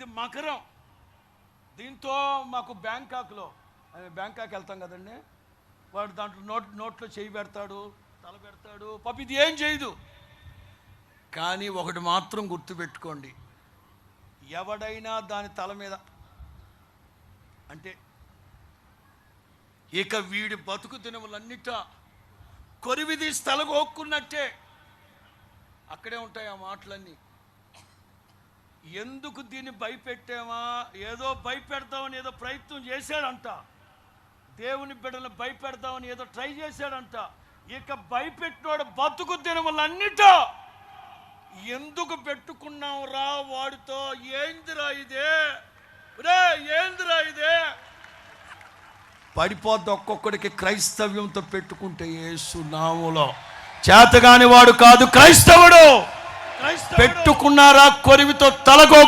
ఇది మకరం. దీంతో మాకు బ్యాంకాక్లో వెళ్తాం కదండి, వాడు దాంట్లో నోట్లో చేయి పెడతాడు, తల పెడతాడు, పాప ఇది ఏం చేయదు. కానీ ఒకటి మాత్రం గుర్తుపెట్టుకోండి, ఎవడైనా దాని తల మీద అంటే ఇక వీడి బతుకు దినములన్నిట కొరివిది తలగొక్కున్నట్టే అక్కడే ఉంటాయి ఆ మాటలన్నీ. ఎందుకు దీన్ని భయపెట్టామా, ఏదో భయపెడతామని ఏదో ప్రయత్నం చేశాడంట, దేవుని బిడ్డలను భయపెడతామని ఏదో ట్రై చేశాడంట. ఇక భయపెట్టినోడు బతుకు దినములన్నిట ఎందుకు పెట్టుకున్నాం రా వాడితో, ఏందిరా ఇదే రే, ఏందిరా ఇదే పడిపోద్ది. ఒక్కొక్కడికి క్రైస్తవ్యంతో పెట్టుకుంటే యేసు నామములో చేతగాని వాడు కాదు క్రైస్తవుడు. పెట్టుకున్నారా కొరివితో తలగో